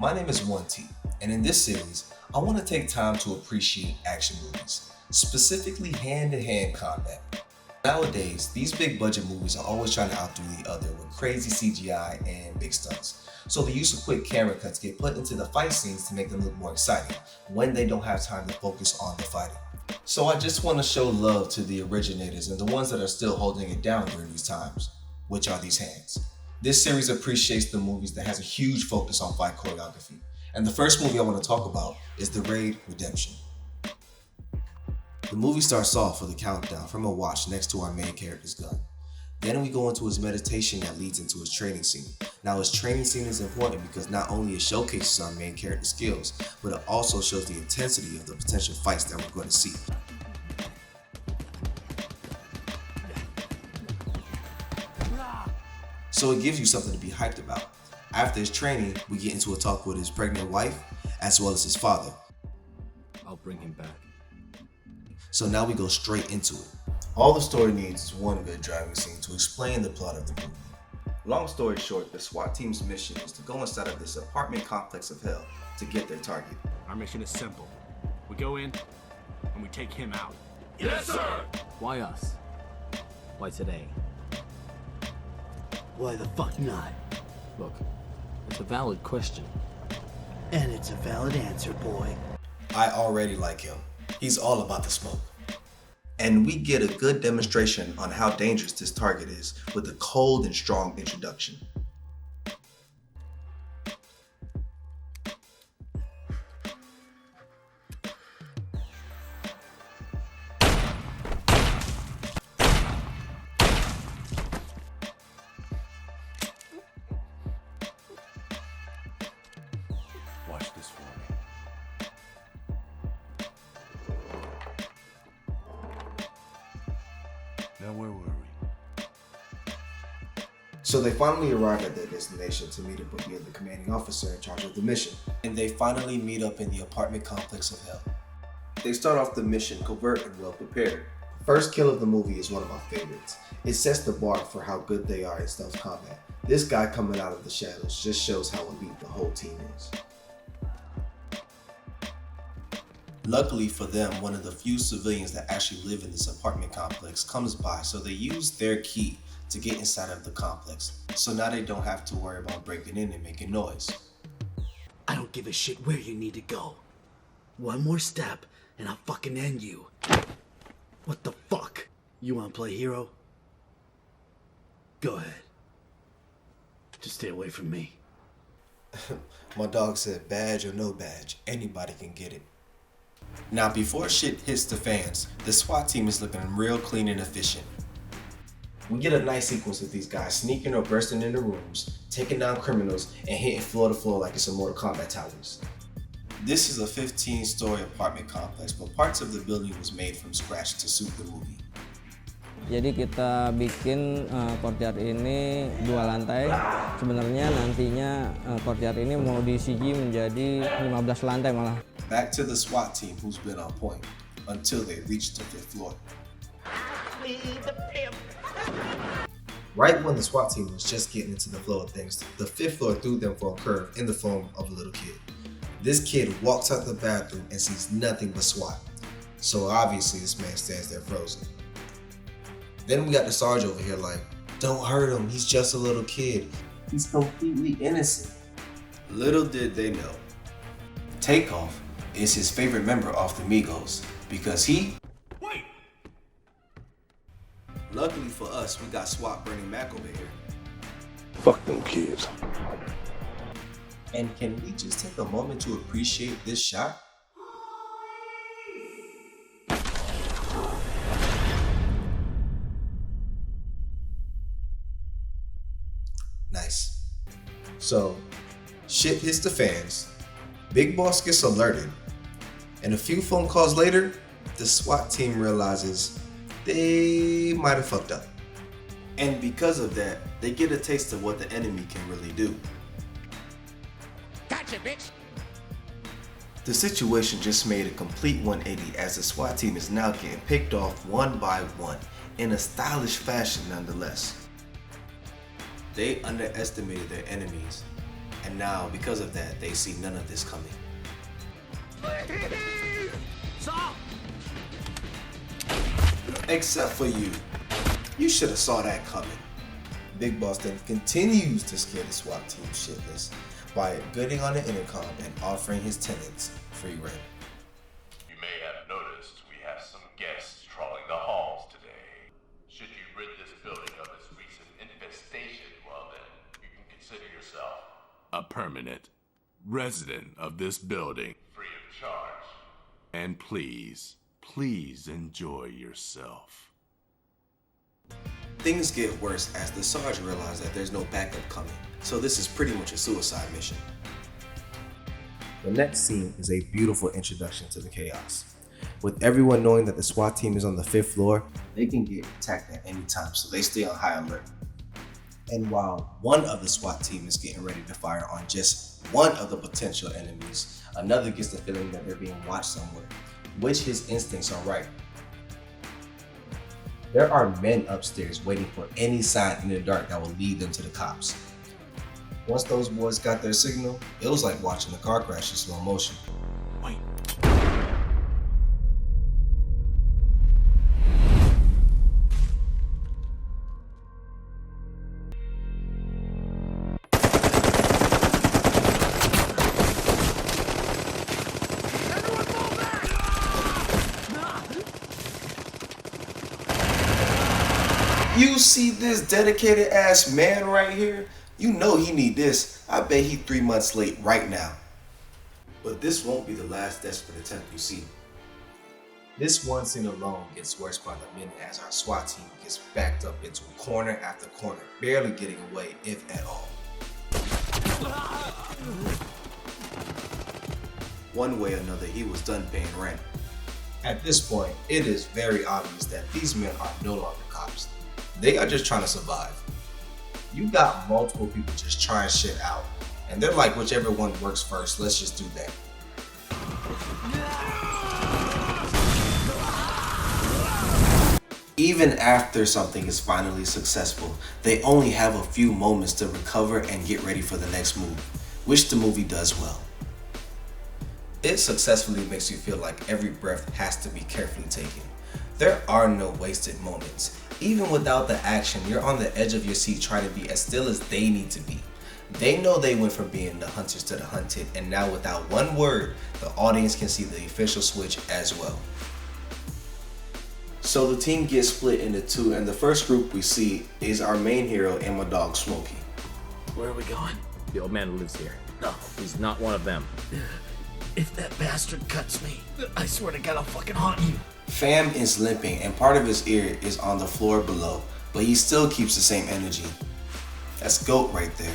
My name is 1T, and in this series, I want to take time to appreciate action movies, specifically hand-to-hand combat. Nowadays, these big budget movies are always trying to outdo the other with crazy CGI and big stunts. So the use of quick camera cuts get put into the fight scenes to make them look more exciting when they don't have time to focus on the fighting. So I just want to show love to the originators and the ones that are still holding it down during these times, which are these hands. This series appreciates the movies that has a huge focus on fight choreography. And the first movie I want to talk about is The Raid Redemption. The movie starts off with a countdown from a watch next to our main character's gun. Then we go into his meditation that leads into his training scene. Now his training scene is important because not only it showcases our main character's skills, but it also shows the intensity of the potential fights that we're going to see. So it gives you something to be hyped about. After his training, we get into a talk with his pregnant wife, as well as his father. I'll bring him back. So now we go straight into it. All the story needs is one good driving scene to explain the plot of the movie. Long story short, the SWAT team's mission is to go inside of this apartment complex of hell to get their target. Our mission is simple. We go in and we take him out. Yes, sir! Why us? Why today? Why the fuck not? Look, it's a valid question. And it's a valid answer, boy. I already like him. He's all about the smoke. And we get a good demonstration on how dangerous this target is with a cold and strong introduction. Watch this for me. Now where were we? So they finally arrive at their destination to meet up with the other commanding officer in charge of the mission. And they finally meet up in the apartment complex of hell. They start off the mission covert and well prepared. The first kill of the movie is one of my favorites. It sets the bar for how good they are in stealth combat. This guy coming out of the shadows just shows how elite the whole team is. Luckily for them, one of the few civilians that actually live in this apartment complex comes by, so they use their key to get inside of the complex. So now they don't have to worry about breaking in and making noise. I don't give a shit where you need to go. One more step and I'll fucking end you. What the fuck? You wanna play hero? Go ahead. Just stay away from me. My dog said badge or no badge, anybody can get it. Now before shit hits the fans, the SWAT team is looking real clean and efficient. We get a nice sequence of these guys sneaking or bursting into rooms, taking down criminals, and hitting floor to floor like it's a Mortal Kombat towers. This is a 15-story apartment complex, but parts of the building was made from scratch to suit the movie. Jadi kita bikin courtyard ini 2 lantai. Sebenarnya nantinya courtyard ini mau di CG menjadi 15 lantai malah. Back to the SWAT team who's been on point until they reach the 5th floor. Right when the SWAT team was just getting into the flow of things, the 5th floor threw them for a curve in the form of a little kid. This kid walks out the bathroom and sees nothing but SWAT. So obviously this man stands there frozen. Then we got the Sarge over here like, don't hurt him, he's just a little kid. He's completely innocent. Little did they know, Takeoff is his favorite member of the Migos because he... Wait! Luckily for us, we got SWAT Bernie Mac over here. Fuck them kids. And can we just take a moment to appreciate this shot? Nice. So, shit hits the fans, Big Boss gets alerted, and a few phone calls later, the SWAT team realizes they might have fucked up. And because of that, they get a taste of what the enemy can really do. Gotcha, bitch! The situation just made a complete 180 as the SWAT team is now getting picked off one by one in a stylish fashion nonetheless. They underestimated their enemies And now, because of that, they see none of this coming. Stop! Except for you. You should have saw that coming. Big Boss then continues to scare the SWAT team shitless by getting on the intercom and offering his tenants free rent. You may have noticed we have some guests trawling the halls today. Should you rid this building of its recent infestation, well then, you can consider yourself a permanent resident of this building, free of charge. And please enjoy yourself. Things get worse as the Sarge realizes that there's no backup coming, so this is pretty much a suicide mission. The next scene is a beautiful introduction to the chaos. With everyone knowing that the SWAT team is on the 5th floor, they can get attacked at any time, so they stay on high alert. And while one of the SWAT team is getting ready to fire on just one of the potential enemies, another gets the feeling that they're being watched somewhere, which his instincts are right. There are men upstairs waiting for any sign in the dark that will lead them to the cops. Once those boys got their signal, it was like watching a car crash in slow motion. Wait. You see this dedicated ass man right here? You know he need this. I bet he 3 months late right now. But this won't be the last desperate attempt you see. This one scene alone gets worse by the minute as our SWAT team gets backed up into corner after corner, barely getting away, if at all. One way or another, he was done paying rent. At this point, it is very obvious that these men are no longer cops. They are just trying to survive. You got multiple people just trying shit out, and they're like, whichever one works first, let's just do that. Even after something is finally successful, they only have a few moments to recover and get ready for the next move, which the movie does well. It successfully makes you feel like every breath has to be carefully taken. There are no wasted moments. Even without the action, you're on the edge of your seat trying to be as still as they need to be. They know they went from being the hunters to the hunted, and now without one word, the audience can see the official switch as well. So the team gets split into two, and the first group we see is our main hero and my dog Smokey. Where are we going? The old man who lives here. No. He's not one of them. If that bastard cuts me, I swear to God I'll fucking haunt you. Fam is limping and part of his ear is on the floor below, but he still keeps the same energy. That's GOAT right there.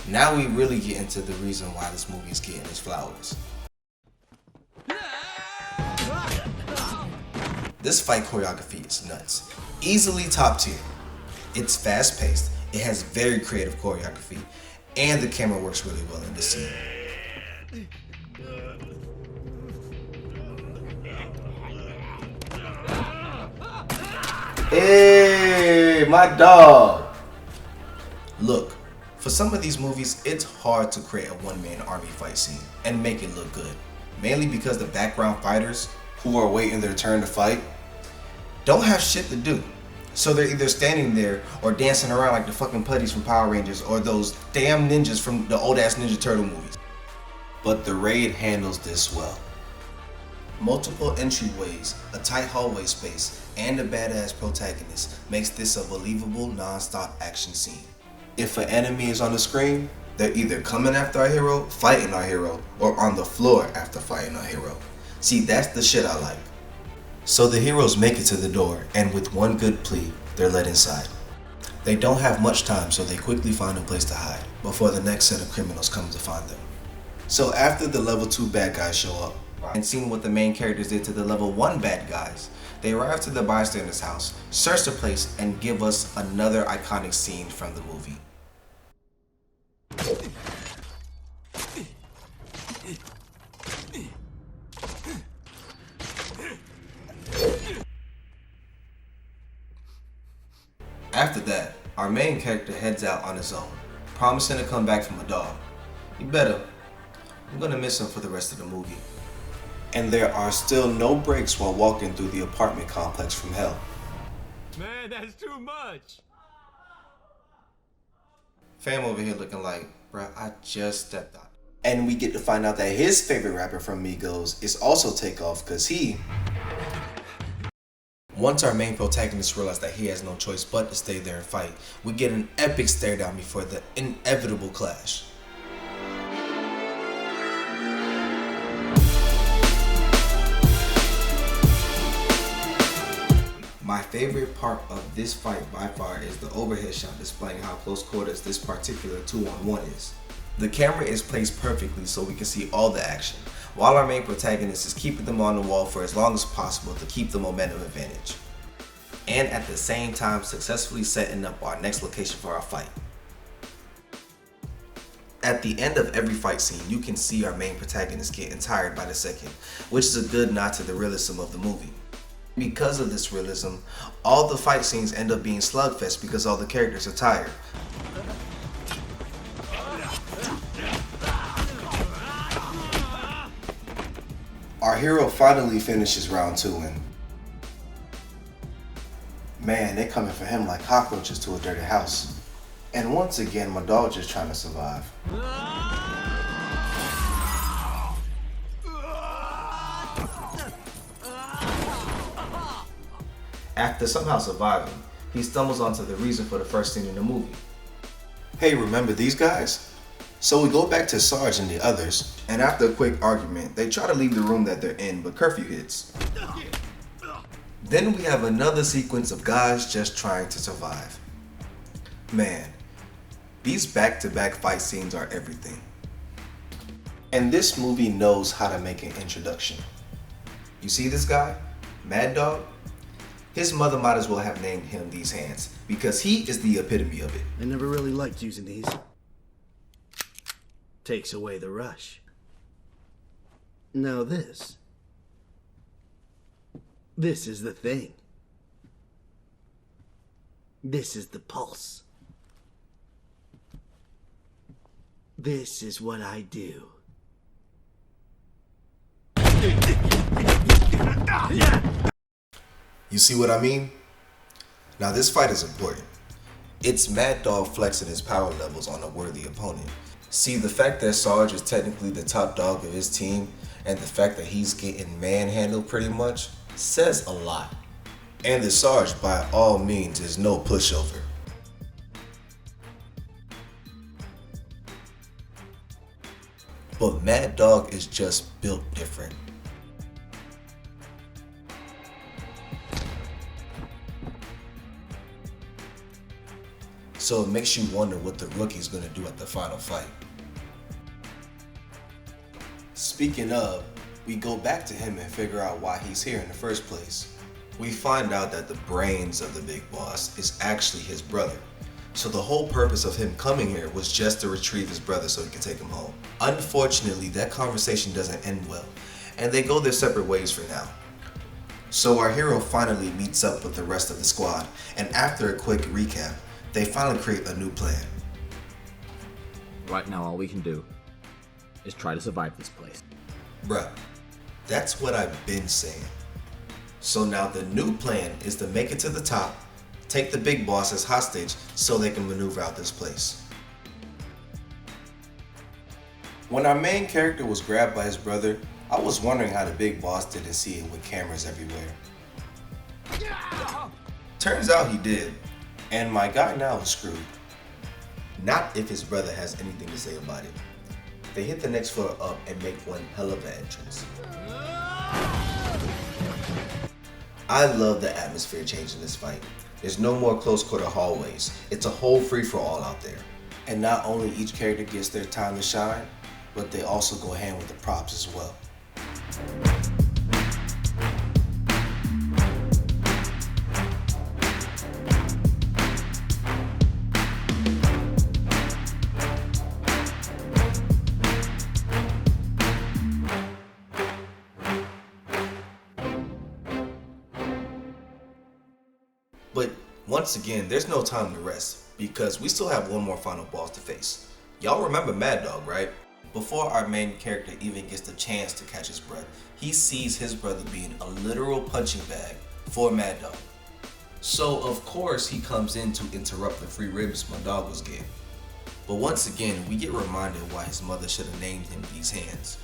Now we really get into the reason why this movie is getting its flowers. This fight choreography is nuts. Easily top tier. It's fast paced, it has very creative choreography, and the camera works really well in this scene. Hey, my dog. Look, for some of these movies, it's hard to create a one-man army fight scene and make it look good. Mainly because the background fighters, who are waiting their turn to fight, don't have shit to do. So they're either standing there or dancing around like the fucking putties from Power Rangers or those damn ninjas from the old-ass Ninja Turtle movies. But the Raid handles this well. Multiple entryways, a tight hallway space, and a badass protagonist makes this a believable non-stop action scene. If an enemy is on the screen, they're either coming after our hero, fighting our hero, or on the floor after fighting our hero. See, that's the shit I like. So the heroes make it to the door, and with one good plea, they're let inside. They don't have much time, so they quickly find a place to hide before the next set of criminals come to find them. So after the level 2 bad guys show up, and seeing what the main characters did to the level 1 bad guys, they arrive to the bystander's house, search the place, and give us another iconic scene from the movie. After that, our main character heads out on his own, promising to come back from a dog. You better. I'm gonna miss him for the rest of the movie. And there are still no breaks while walking through the apartment complex from hell. Man, that's too much. Fam over here looking like, bruh, I just stepped out. And we get to find out that his favorite rapper from Migos is also Takeoff, because he... Once our main protagonist realizes that he has no choice but to stay there and fight, we get an epic stare down before the inevitable clash. My favorite part of this fight by far is the overhead shot displaying how close quarters this particular 2-on-1 is. The camera is placed perfectly so we can see all the action, while our main protagonist is keeping them on the wall for as long as possible to keep the momentum advantage, and at the same time successfully setting up our next location for our fight. At the end of every fight scene, you can see our main protagonist getting tired by the second, which is a good nod to the realism of the movie. Because of this realism, all the fight scenes end up being slugfest because all the characters are tired. Our hero finally finishes round 2 and man, they coming for him like cockroaches to a dirty house. And once again, my dog just trying to survive. After somehow surviving, he stumbles onto the reason for the first scene in the movie. Hey, remember these guys? So we go back to Sarge and the others, and after a quick argument, they try to leave the room that they're in, but curfew hits. Then we have another sequence of guys just trying to survive. Man, these back-to-back fight scenes are everything. And this movie knows how to make an introduction. You see this guy, Mad Dog? His mother might as well have named him these hands, because he is the epitome of it. I never really liked using these. Takes away the rush. Now this is the thing. This is the pulse. This is what I do. You see what I mean? Now this fight is important. It's Mad Dog flexing his power levels on a worthy opponent. See, the fact that Sarge is technically the top dog of his team, and the fact that he's getting manhandled pretty much, says a lot. And the Sarge, by all means, is no pushover. But Mad Dog is just built different. So it makes you wonder what the rookie's gonna do at the final fight. Speaking of, we go back to him and figure out why he's here in the first place. We find out that the brains of the big boss is actually his brother. So the whole purpose of him coming here was just to retrieve his brother so he can take him home. Unfortunately, that conversation doesn't end well, and they go their separate ways for now. So our hero finally meets up with the rest of the squad, and after a quick recap, they finally create a new plan. Right now, all we can do is try to survive this place. Bruh, that's what I've been saying. So now the new plan is to make it to the top, take the big boss as hostage so they can maneuver out this place. When our main character was grabbed by his brother, I was wondering how the big boss didn't see it with cameras everywhere. Turns out he did, and my guy now is screwed. Not if his brother has anything to say about it. They hit the next floor up and make one hell of an entrance. I love the atmosphere change in this fight. There's no more close quarter hallways. It's a whole free-for-all out there. And not only each character gets their time to shine, but they also go hand with the props as well. But Once again, there's no time to rest because we still have one more final boss to face. Y'all remember Mad Dog, right? Before our main character even gets the chance to catch his breath, he sees his brother being a literal punching bag for Mad Dog. So of course he comes in to interrupt the free ribs my dog was getting. But once again, we get reminded why his mother should have named him these hands.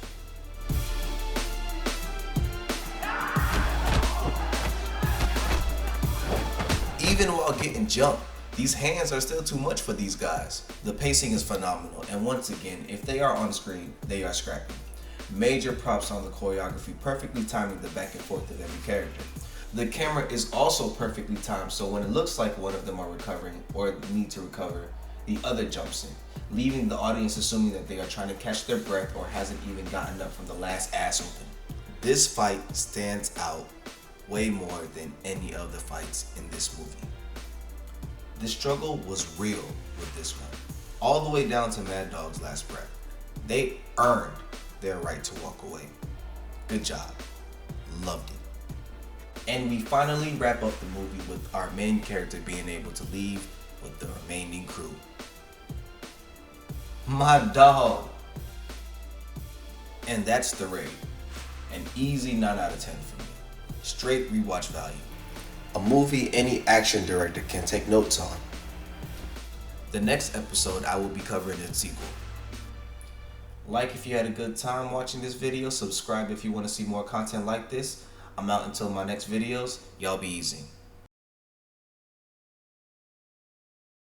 Even while getting jumped, these hands are still too much for these guys. The pacing is phenomenal, and once again, if they are on screen, they are scrapping. Major props on the choreography, perfectly timing the back and forth of every character. The camera is also perfectly timed, so when it looks like one of them are recovering or need to recover, the other jumps in, leaving the audience assuming that they are trying to catch their breath or hasn't even gotten up from the last ass whooping. This fight stands out way more than any of the fights in this movie. The struggle was real with this one, all the way down to Mad Dog's last breath. They earned their right to walk away. Good job. Loved it. And we finally wrap up the movie with our main character being able to leave with the remaining crew. My dog. And that's The Raid. An easy 9 out of 10 for me. Straight rewatch value. A movie any action director can take notes on. The next episode I will be covering its sequel. Like if you had a good time watching this video, subscribe if you want to see more content like this. I'm out until my next videos. Y'all be easy.